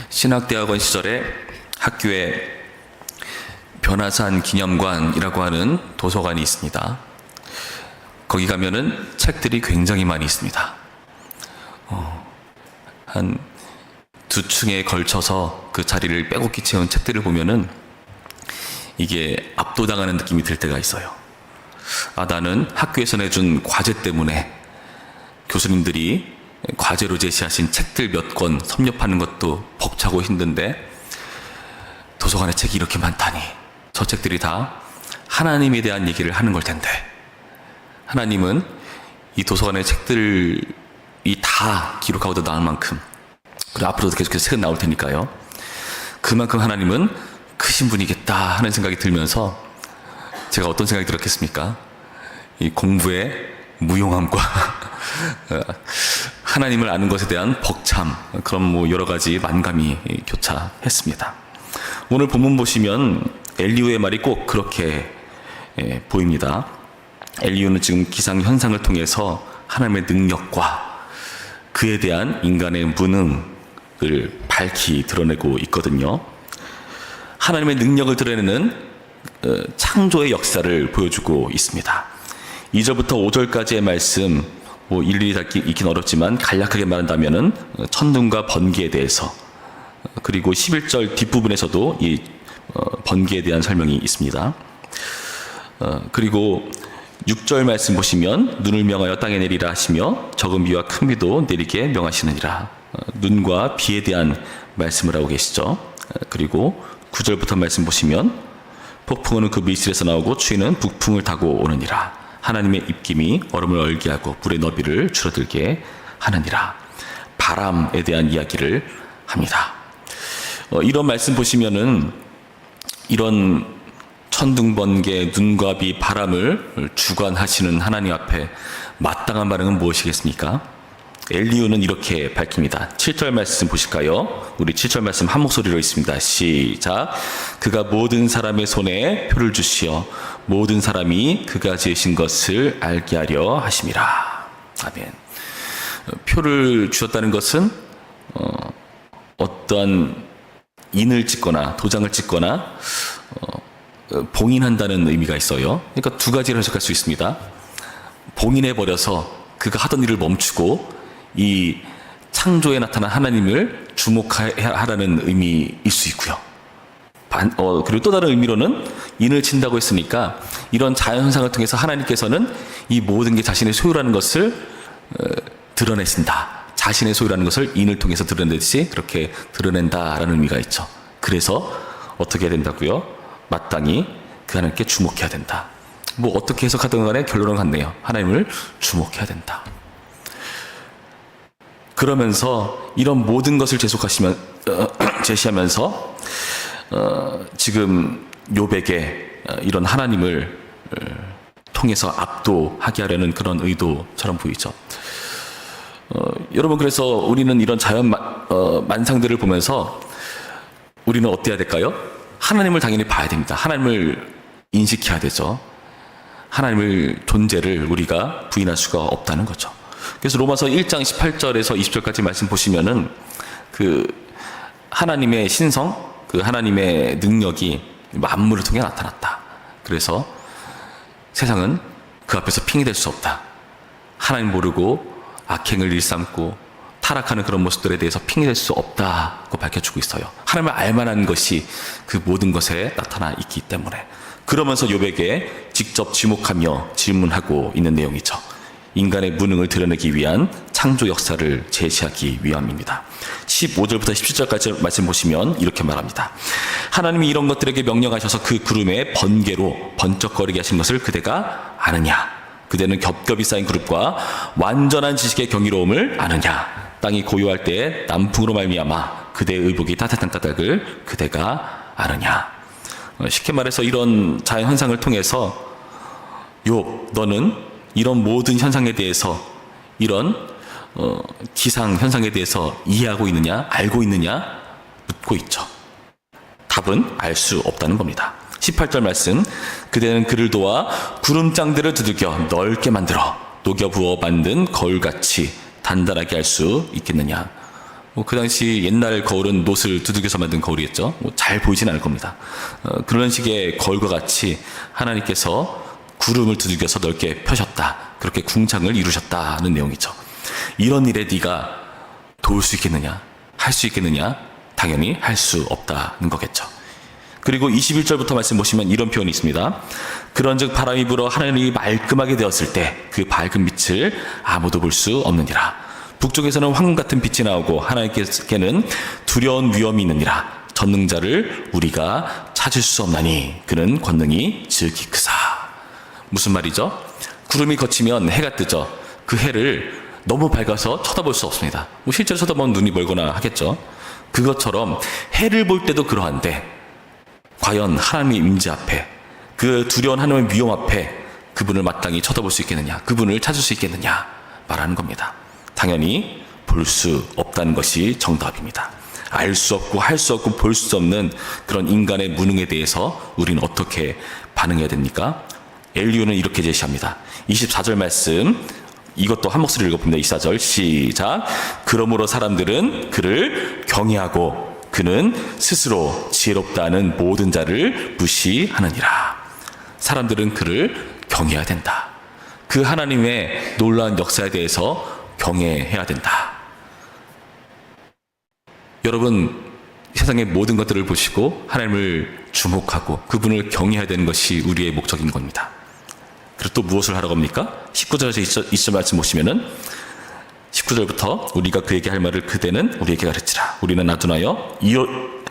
신학대학원 시절에 학교에 변화산 기념관이라고 하는 도서관이 있습니다. 거기 가면은 책들이 굉장히 많이 있습니다. 한 두 층에 걸쳐서 그 자리를 빼곡히 채운 책들을 보면은 이게 압도당하는 느낌이 들 때가 있어요. 나는 학교에서 내준 과제 때문에 교수님들이 과제로 제시하신 책들 몇 권 섭렵하는 것도 벅차고 힘든데 도서관에 책이 이렇게 많다니, 저 책들이 다 하나님에 대한 얘기를 하는 걸 텐데, 하나님은 이 도서관의 책들이 다 기록하고도 나올 만큼, 그리고 앞으로도 계속해서 책은 나올 테니까요, 그만큼 하나님은 크신 분이겠다 하는 생각이 들면서 제가 어떤 생각이 들었겠습니까? 이 공부의 무용함과 하나님을 아는 것에 대한 벅참, 그런 여러 가지 만감이 교차했습니다. 오늘 본문 보시면 엘리후의 말이 꼭 그렇게 보입니다. 엘리후는 지금 기상 현상을 통해서 하나님의 능력과 그에 대한 인간의 무능을 밝히 드러내고 있거든요. 하나님의 능력을 드러내는 창조의 역사를 보여주고 있습니다. 2절부터 5절까지의 말씀, 일일이 다 읽긴 어렵지만 간략하게 말한다면은 천둥과 번개에 대해서, 그리고 11절 뒷부분에서도 이 번개에 대한 설명이 있습니다. 그리고 6절 말씀 보시면 눈을 명하여 땅에 내리라 하시며 적은 비와 큰 비도 내리게 명하시느니라. 눈과 비에 대한 말씀을 하고 계시죠. 그리고 9절부터 말씀 보시면 폭풍은 그 밀실에서 나오고 추위는 북풍을 타고 오느니라. 하나님의 입김이 얼음을 얼게 하고 물의 너비를 줄어들게 하느니라. 바람에 대한 이야기를 합니다. 이런 말씀 보시면은 이런 천둥, 번개, 눈과 비, 바람을 주관하시는 하나님 앞에 마땅한 반응은 무엇이겠습니까? 엘리후는 이렇게 밝힙니다. 7절 말씀 보실까요? 우리 7절 말씀 한 목소리로 있습니다. 시작. 그가 모든 사람의 손에 표를 주시어 모든 사람이 그가 지으신 것을 알게 하려 하심이라. 아멘. 표를 주셨다는 것은 어떠한 인을 찍거나 도장을 찍거나 봉인한다는 의미가 있어요. 그러니까 두 가지를 해석할 수 있습니다. 봉인해버려서 그가 하던 일을 멈추고 이 창조에 나타난 하나님을 주목하라는 의미일 수 있고요. 그리고 또 다른 의미로는 인을 친다고 했으니까 이런 자연현상을 통해서 하나님께서는 이 모든 게 자신의 소유라는 것을 드러내신다. 자신의 소유라는 것을 인을 통해서 드러내듯이 그렇게 드러낸다라는 의미가 있죠. 그래서 어떻게 해야 된다고요? 마땅히 그 하나님께 주목해야 된다. 어떻게 해석하든 간에 결론은 같네요. 하나님을 주목해야 된다. 그러면서 이런 모든 것을 제시하면서 지금 욥에게 이런 하나님을 통해서 압도하게 하려는 그런 의도처럼 보이죠. 여러분, 그래서 우리는 이런 자연 만상들을 보면서 우리는 어때야 될까요? 하나님을 당연히 봐야 됩니다. 하나님을 인식해야 되죠. 하나님의 존재를 우리가 부인할 수가 없다는 거죠. 그래서 로마서 1장 18절에서 20절까지 말씀 보시면은 그 하나님의 신성, 그 하나님의 능력이 만물을 통해 나타났다. 그래서 세상은 그 앞에서 핑이 될 수 없다. 하나님 모르고 악행을 일삼고 타락하는 그런 모습들에 대해서 핑이 될 수 없다고 밝혀주고 있어요. 하나님을 알만한 것이 그 모든 것에 나타나 있기 때문에. 그러면서 욥에게 직접 지목하며 질문하고 있는 내용이죠. 인간의 무능을 드러내기 위한 창조 역사를 제시하기 위함입니다. 15절부터 17절까지 말씀 보시면 이렇게 말합니다. 하나님이 이런 것들에게 명령하셔서 그 구름에 번개로 번쩍거리게 하신 것을 그대가 아느냐? 그대는 겹겹이 쌓인 그룹과 완전한 지식의 경이로움을 아느냐? 땅이 고요할 때에 남풍으로 말미암아 그대의 의복이 따뜻한 까닭을 그대가 아느냐? 쉽게 말해서 이런 자연 현상을 통해서 욥, 너는 이런 모든 현상에 대해서, 이런 기상 현상에 대해서 이해하고 있느냐, 알고 있느냐 묻고 있죠. 답은 알 수 없다는 겁니다. 18절 말씀, 그대는 그를 도와 구름장들을 두들겨 넓게 만들어 녹여 부어 만든 거울같이 단단하게 할 수 있겠느냐. 그 당시 옛날 거울은 놋을 두들겨서 만든 거울이겠죠. 잘 보이진 않을 겁니다. 그런 식의 거울과 같이 하나님께서 구름을 두들겨서 넓게 펴셨다. 그렇게 궁창을 이루셨다는 내용이죠. 이런 일에 네가 도울 수 있겠느냐? 할 수 있겠느냐? 당연히 할 수 없다는 거겠죠. 그리고 21절부터 말씀 보시면 이런 표현이 있습니다. 그런즉 바람이 불어 하늘이 말끔하게 되었을 때 그 밝은 빛을 아무도 볼 수 없느니라. 북쪽에서는 황금 같은 빛이 나오고 하나님께는 두려운 위험이 있느니라. 전능자를 우리가 찾을 수 없나니 그는 권능이 지극히 크사. 무슨 말이죠? 구름이 걷히면 해가 뜨죠. 그 해를 너무 밝아서 쳐다볼 수 없습니다. 실제로 쳐다보면 눈이 멀거나 하겠죠. 그것처럼 해를 볼 때도 그러한데 과연 하나님의 임재 앞에, 그 두려운 하나님의 위험 앞에 그분을 마땅히 쳐다볼 수 있겠느냐, 그분을 찾을 수 있겠느냐 말하는 겁니다. 당연히 볼 수 없다는 것이 정답입니다. 알 수 없고 할 수 없고 볼 수 없는 그런 인간의 무능에 대해서 우리는 어떻게 반응해야 됩니까? 엘리야는 이렇게 제시합니다. 24절 말씀, 이것도 한 목소리로 읽어봅니다. 24절 시작. 그러므로 사람들은 그를 경외하고 그는 스스로 지혜롭다는 모든 자를 무시하느니라. 사람들은 그를 경외해야 된다. 그 하나님의 놀라운 역사에 대해서 경외해야 된다. 여러분, 세상의 모든 것들을 보시고 하나님을 주목하고 그분을 경외해야 되는 것이 우리의 목적인 겁니다. 그리고 또 무엇을 하라고 합니까? 19절에서 20절 말씀 보시면은 19절부터 우리가 그에게 할 말을 그대는 우리에게 가르치라. 우리는 나둔하여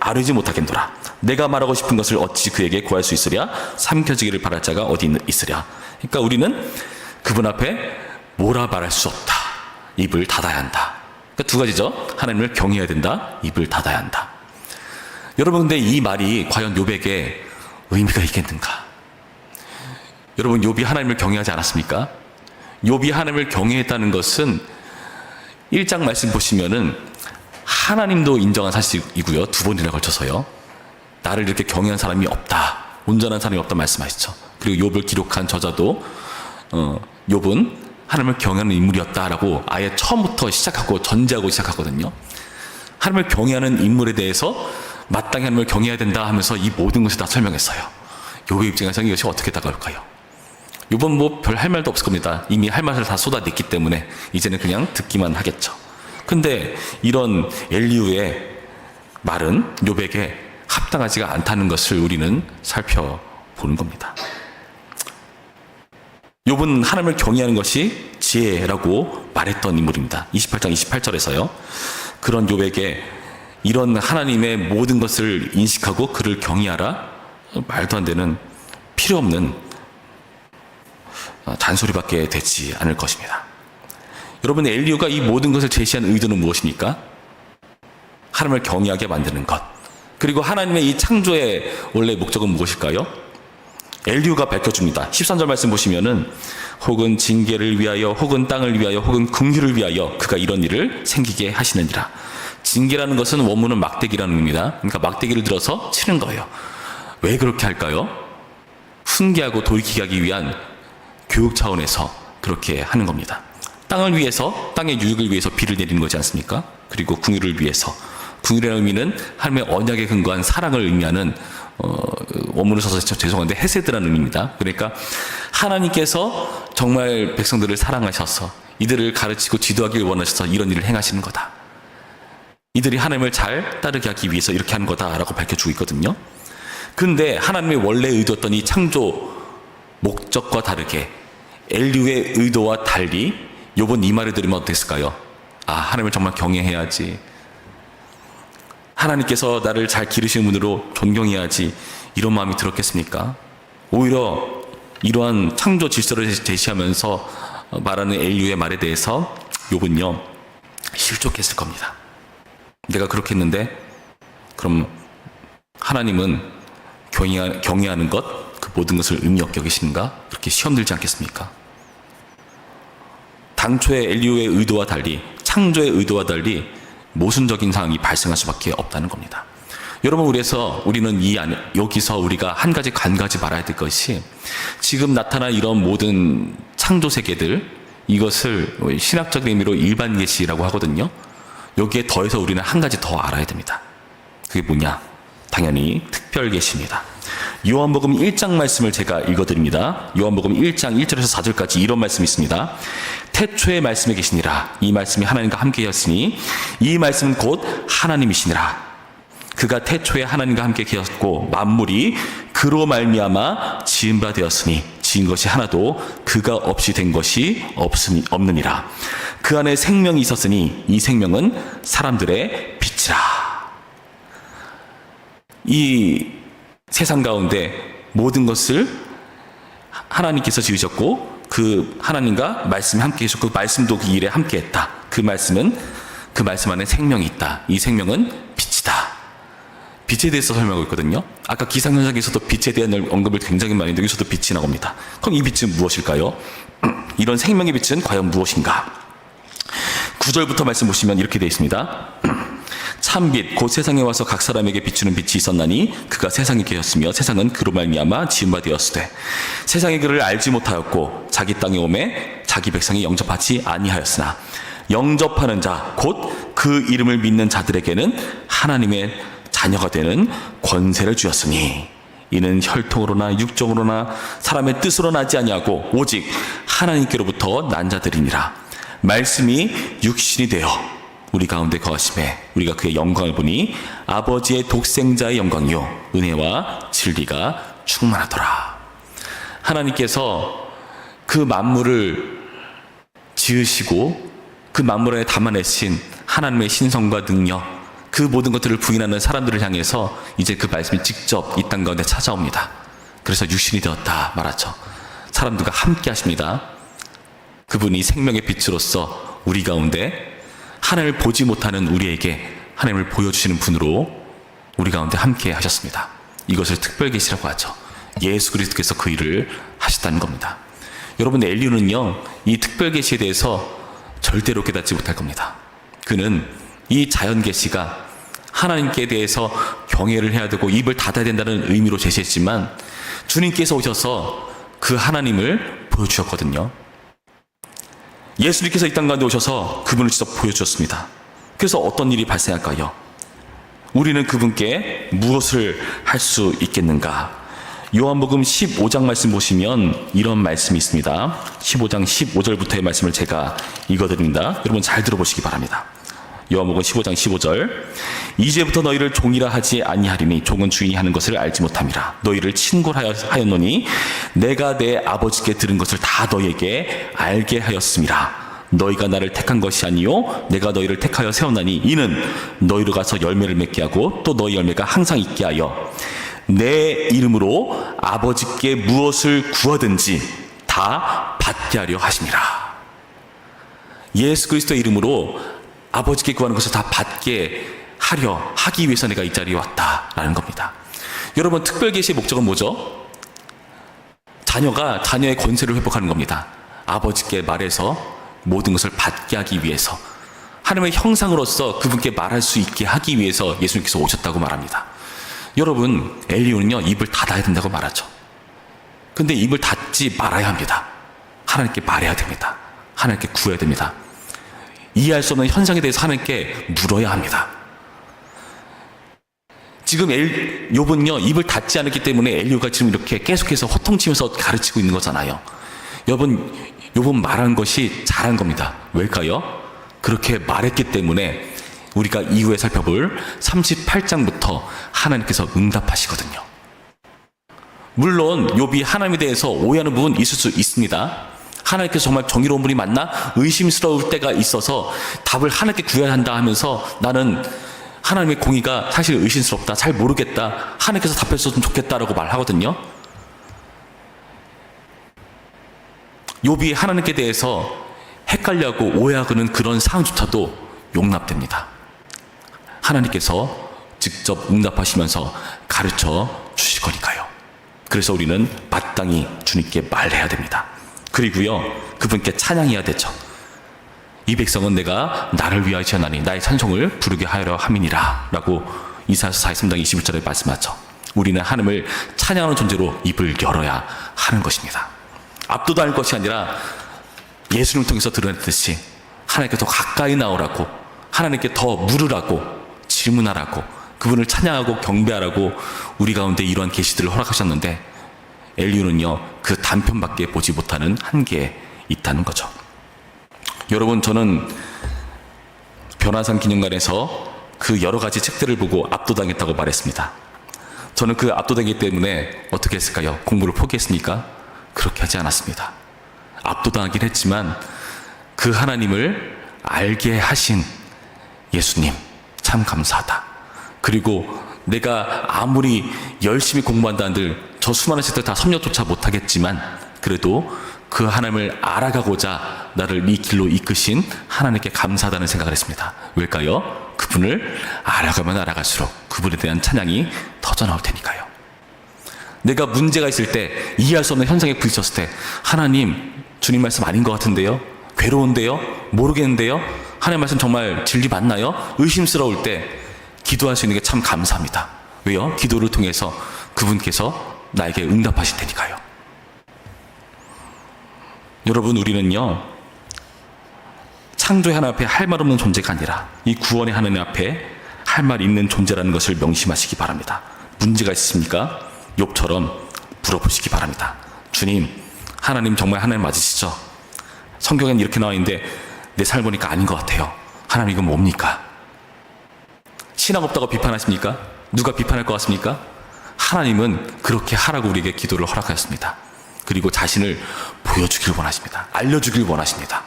아뢰지 못하겠노라. 내가 말하고 싶은 것을 어찌 그에게 구할 수 있으랴? 삼켜지기를 바랄 자가 어디 있으랴? 그러니까 우리는 그분 앞에 뭐라 말할 수 없다. 입을 닫아야 한다. 그러니까 두 가지죠. 하나님을 경외해야 된다. 입을 닫아야 한다. 여러분, 근데 이 말이 과연 욥에게 의미가 있겠는가? 여러분, 욥이 하나님을 경외하지 않았습니까? 욥이 하나님을 경외했다는 것은 1장 말씀 보시면은 하나님도 인정한 사실이고요. 두 번이나 걸쳐서요. 나를 이렇게 경외한 사람이 없다. 온전한 사람이 없다 말씀하시죠. 그리고 욥을 기록한 저자도 욥은 하나님을 경외하는 인물이었다라고 아예 처음부터 시작하고 전제하고 시작하거든요. 하나님을 경외하는 인물에 대해서 마땅히 하나님을 경외해야 된다 하면서 이 모든 것을 다 설명했어요. 욥의 입장에서는 이것이 어떻게 다가올까요? 욥은 뭐 별 할 말도 없을 겁니다. 이미 할 말을 다 쏟아냈기 때문에 이제는 그냥 듣기만 하겠죠. 근데 이런 엘리후의 말은 욥에게 합당하지가 않다는 것을 우리는 살펴보는 겁니다. 욥은 하나님을 경외하는 것이 지혜라고 말했던 인물입니다. 28장 28절에서요. 그런 욥에게 이런 하나님의 모든 것을 인식하고 그를 경외하라? 말도 안 되는 필요 없는 잔소리밖에 되지 않을 것입니다. 여러분, 엘리후가 이 모든 것을 제시한 의도는 무엇입니까? 하나님을 경외하게 만드는 것. 그리고 하나님의 이 창조의 원래 목적은 무엇일까요? 엘리후가 밝혀줍니다. 13절 말씀 보시면은 혹은 징계를 위하여 혹은 땅을 위하여 혹은 긍휼을 위하여 그가 이런 일을 생기게 하시느니라. 징계라는 것은 원문은 막대기라는 의미입니다. 그러니까 막대기를 들어서 치는 거예요. 왜 그렇게 할까요? 훈계하고 돌이키게 하기 위한 교육 차원에서 그렇게 하는 겁니다. 땅을 위해서, 땅의 유익을 위해서 비를 내리는 거지 않습니까? 그리고 긍휼을 위해서. 긍휼이라는 의미는 하나님의 언약에 근거한 사랑을 의미하는 원문을 써서 죄송한데 헤세드라는 의미입니다. 그러니까 하나님께서 정말 백성들을 사랑하셔서 이들을 가르치고 지도하길 원하셔서 이런 일을 행하시는 거다. 이들이 하나님을 잘 따르게 하기 위해서 이렇게 하는 거다라고 밝혀주고 있거든요. 그런데 하나님의 원래 의도였던 이 창조 목적과 다르게 엘리후의 의도와 달리 욥은 이 말을 들으면 어땠을까요? 아, 하나님을 정말 경외해야지. 하나님께서 나를 잘 기르시는 분으로 존경해야지. 이런 마음이 들었겠습니까? 오히려 이러한 창조 질서를 제시하면서 말하는 엘리후의 말에 대해서 욥은요, 실족했을 겁니다. 내가 그렇게 했는데 그럼 하나님은 경외하는 것, 그 모든 것을 의미 없게 여기시는가? 그렇게 시험 들지 않겠습니까? 당초의 엘리후의 의도와 달리, 창조의 의도와 달리 모순적인 상황이 발생할 수밖에 없다는 겁니다. 여러분, 그래서 우리는 여기서 우리가 한 가지 간과하지 말아야 될 것이, 지금 나타난 이런 모든 창조 세계들, 이것을 신학적인 의미로 일반 계시라고 하거든요. 여기에 더해서 우리는 한 가지 더 알아야 됩니다. 그게 뭐냐? 당연히 특별 계시입니다. 요한복음 1장 말씀을 제가 읽어드립니다. 요한복음 1장 1절에서 4절까지 이런 말씀이 있습니다. 태초에 말씀에 계시니라. 이 말씀이 하나님과 함께였으니 이 말씀은 곧 하나님이시니라. 그가 태초에 하나님과 함께 계셨고 만물이 그로 말미암아 지은 바 되었으니 지은 것이 하나도 그가 없이 된 것이 없느니라. 그 안에 생명이 있었으니 이 생명은 사람들의 빛이라. 이 세상 가운데 모든 것을 하나님께서 지으셨고 그 하나님과 말씀이 함께 계셨고 그 말씀도 그 일에 함께 했다. 그 말씀 안에 생명이 있다. 이 생명은 빛이다. 빛에 대해서 설명하고 있거든요. 아까 기상현상에서도 빛에 대한 언급을 굉장히 많이 했는데 여기서도 빛이 나옵니다. 그럼 이 빛은 무엇일까요? 이런 생명의 빛은 과연 무엇인가? 9절부터 말씀 보시면 이렇게 되어 있습니다. 참빛 곧 세상에 와서 각 사람에게 비추는 빛이 있었나니 그가 세상에 계셨으며 세상은 그로 말미암아 지은 바 되었으되 세상이 그를 알지 못하였고 자기 땅에 오매 자기 백성이 영접하지 아니하였으나 영접하는 자 곧 그 이름을 믿는 자들에게는 하나님의 자녀가 되는 권세를 주었으니 이는 혈통으로나 육정으로나 사람의 뜻으로 나지 아니하고 오직 하나님께로부터 난 자들이니라. 말씀이 육신이 되어 우리 가운데 거하심에 우리가 그의 영광을 보니 아버지의 독생자의 영광이요 은혜와 진리가 충만하더라. 하나님께서 그 만물을 지으시고 그 만물 안에 담아내신 하나님의 신성과 능력, 그 모든 것들을 부인하는 사람들을 향해서 이제 그 말씀이 직접 이 땅 가운데 찾아옵니다. 그래서 육신이 되었다 말하죠. 사람들과 함께 하십니다. 그분이 생명의 빛으로서 우리 가운데 하나님을 보지 못하는 우리에게 하나님을 보여주시는 분으로 우리 가운데 함께 하셨습니다. 이것을 특별 계시라고 하죠. 예수 그리스도께서 그 일을 하셨다는 겁니다. 여러분, 엘리야는요 이 특별 계시에 대해서 절대로 깨닫지 못할 겁니다. 그는 이 자연 계시가 하나님께 대해서 경외를 해야 되고 입을 닫아야 된다는 의미로 제시했지만 주님께서 오셔서 그 하나님을 보여주셨거든요. 예수님께서 이 땅 가운데 오셔서 그분을 직접 보여주셨습니다. 그래서 어떤 일이 발생할까요? 우리는 그분께 무엇을 할 수 있겠는가? 요한복음 15장 말씀 보시면 이런 말씀이 있습니다. 15장 15절부터의 말씀을 제가 읽어드립니다. 여러분 잘 들어보시기 바랍니다. 요한복음 15장 15절 이제부터 너희를 종이라 하지 아니하리니 종은 주인이 하는 것을 알지 못함이라. 너희를 친구하였노니 내가 내 아버지께 들은 것을 다 너희에게 알게 하였음이라. 너희가 나를 택한 것이 아니요 내가 너희를 택하여 세웠나니 이는 너희로 가서 열매를 맺게 하고 또 너희 열매가 항상 있게 하여 내 이름으로 아버지께 무엇을 구하든지 다 받게 하려 하심이라. 예수 그리스도의 이름으로 아버지께 구하는 것을 다 받게 하기 위해서 내가 이 자리에 왔다라는 겁니다. 여러분, 특별 계시의 목적은 뭐죠? 자녀가 자녀의 권세를 회복하는 겁니다. 아버지께 말해서 모든 것을 받게 하기 위해서, 하나님의 형상으로서 그분께 말할 수 있게 하기 위해서 예수님께서 오셨다고 말합니다. 여러분, 엘리야는요 입을 닫아야 된다고 말하죠. 근데 입을 닫지 말아야 합니다. 하나님께 말해야 됩니다. 하나님께 구해야 됩니다. 이해할 수 없는 현상에 대해서 하나님께 물어야 합니다. 지금 욥은요 입을 닫지 않았기 때문에 엘리야가 지금 이렇게 계속해서 호통치면서 가르치고 있는 거잖아요. 욥은 말한 것이 잘한 겁니다. 왜일까요? 그렇게 말했기 때문에 우리가 이후에 살펴볼 38장부터 하나님께서 응답하시거든요. 물론 욥이 하나님에 대해서 오해하는 부분 있을 수 있습니다. 하나님께서 정말 정의로운 분이 맞나? 의심스러울 때가 있어서 답을 하나님께 구해야 한다 하면서 나는 하나님의 공의가 사실 의심스럽다, 잘 모르겠다, 하나님께서 답했으면 좋겠다라고 말하거든요. 욥이 하나님께 대해서 헷갈려하고 오해하고는 그런 상황조차도 용납됩니다. 하나님께서 직접 응답하시면서 가르쳐 주실 거니까요. 그래서 우리는 마땅히 주님께 말해야 됩니다. 그리고요 그분께 찬양해야 되죠. 이 백성은 내가 나를 위하여 지었나니 나의 찬송을 부르게 하려 함이니라 라고 이사야서 43장 21절에 말씀하죠. 우리는 하나님을 찬양하는 존재로 입을 열어야 하는 것입니다. 압도도 할 것이 아니라 예수님을 통해서 드러냈듯이 하나님께 더 가까이 나오라고 하나님께 더 물으라고, 질문하라고, 그분을 찬양하고 경배하라고 우리 가운데 이러한 계시들을 허락하셨는데 엘리후는요 그 단편밖에 보지 못하는 한계에 있다는 거죠. 여러분, 저는 변화산 기념관에서 그 여러 가지 책들을 보고 압도당했다고 말했습니다. 저는 그 압도당했기 때문에 어떻게 했을까요? 공부를 포기했습니까? 그렇게 하지 않았습니다. 압도당하긴 했지만 그 하나님을 알게 하신 예수님 참 감사하다. 그리고 내가 아무리 열심히 공부한다 한들 저 수많은 책들 다 섭렵조차 못하겠지만 그래도 그 하나님을 알아가고자 나를 이 길로 이끄신 하나님께 감사하다는 생각을 했습니다. 왜일까요? 그분을 알아가면 알아갈수록 그분에 대한 찬양이 터져나올 테니까요. 내가 문제가 있을 때, 이해할 수 없는 현상에 부딪혔을 때 하나님, 주님 말씀 아닌 것 같은데요? 괴로운데요? 모르겠는데요? 하나님 말씀 정말 진리 맞나요? 의심스러울 때 기도할 수 있는 게 참 감사합니다. 왜요? 기도를 통해서 그분께서 나에게 응답하실 테니까요. 여러분, 우리는요 창조의 하나님 앞에 할 말 없는 존재가 아니라 이 구원의 하나님 앞에 할 말 있는 존재라는 것을 명심하시기 바랍니다. 문제가 있으십니까? 욥처럼 물어보시기 바랍니다. 주님, 하나님 정말 하나님 맞으시죠? 성경엔 이렇게 나와 있는데 내 삶을 보니까 아닌 것 같아요. 하나님, 이건 뭡니까? 신앙 없다고 비판하십니까? 누가 비판할 것 같습니까? 하나님은 그렇게 하라고 우리에게 기도를 허락하셨습니다. 그리고 자신을 보여주길 원하십니다. 알려주길 원하십니다.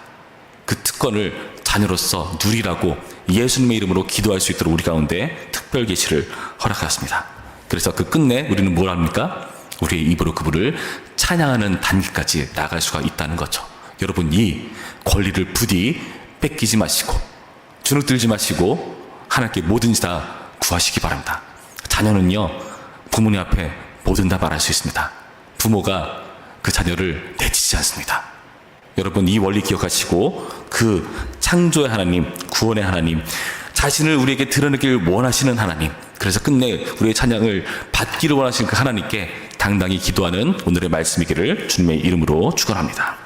그 특권을 자녀로서 누리라고 예수님의 이름으로 기도할 수 있도록 우리 가운데 특별 계시를 허락하셨습니다. 그래서 그 끝내 우리는 뭘 합니까? 우리의 입으로 그분을 찬양하는 단계까지 나아갈 수가 있다는 거죠. 여러분, 이 권리를 부디 뺏기지 마시고 주눅들지 마시고 하나님께 뭐든지 다 구하시기 바랍니다. 자녀는요 부모님 앞에 뭐든 다 말할 수 있습니다. 부모가 그 자녀를 내치지 않습니다. 여러분, 이 원리 기억하시고 그 창조의 하나님, 구원의 하나님, 자신을 우리에게 드러내길 원하시는 하나님, 그래서 끝내 우리의 찬양을 받기를 원하시는 그 하나님께 당당히 기도하는 오늘의 말씀이기를 주님의 이름으로 축원합니다.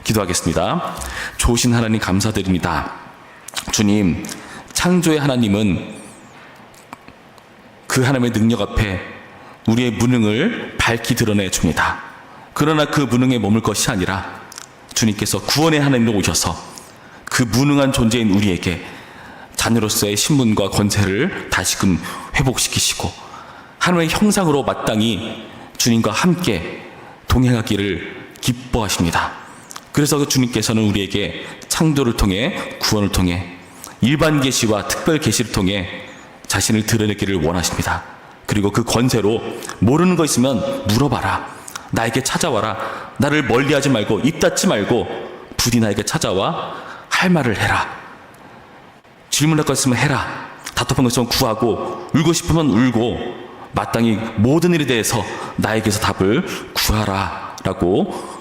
기도하겠습니다. 좋으신 하나님 감사드립니다. 주님, 창조의 하나님은 그 하나님의 능력 앞에 우리의 무능을 밝히 드러내 줍니다. 그러나 그 무능에 머물 것이 아니라 주님께서 구원의 하나님으로 오셔서 그 무능한 존재인 우리에게 자녀로서의 신분과 권세를 다시금 회복시키시고 하나님의 형상으로 마땅히 주님과 함께 동행하기를 기뻐하십니다. 그래서 그 주님께서는 우리에게 창조를 통해, 구원을 통해, 일반 계시와 특별 계시를 통해 자신을 드러내기를 원하십니다. 그리고 그 권세로 모르는 거 있으면 물어봐라, 나에게 찾아와라, 나를 멀리하지 말고 입 닫지 말고 부디 나에게 찾아와 할 말을 해라, 질문할 거 있으면 해라, 답답한 거 있으면 구하고, 울고 싶으면 울고, 마땅히 모든 일에 대해서 나에게서 답을 구하라 라고,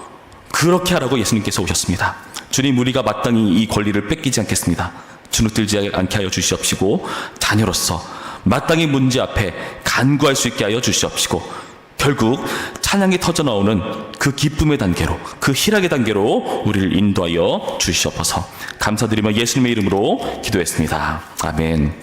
그렇게 하라고 예수님께서 오셨습니다. 주님, 우리가 마땅히 이 권리를 뺏기지 않겠습니다. 주눅들지 않게 하여 주시옵시고 자녀로서 마땅히 문제 앞에 간구할 수 있게 하여 주시옵시고 결국 찬양이 터져나오는 그 기쁨의 단계로, 그 희락의 단계로 우리를 인도하여 주시옵소서. 감사드리며 예수님의 이름으로 기도했습니다. 아멘.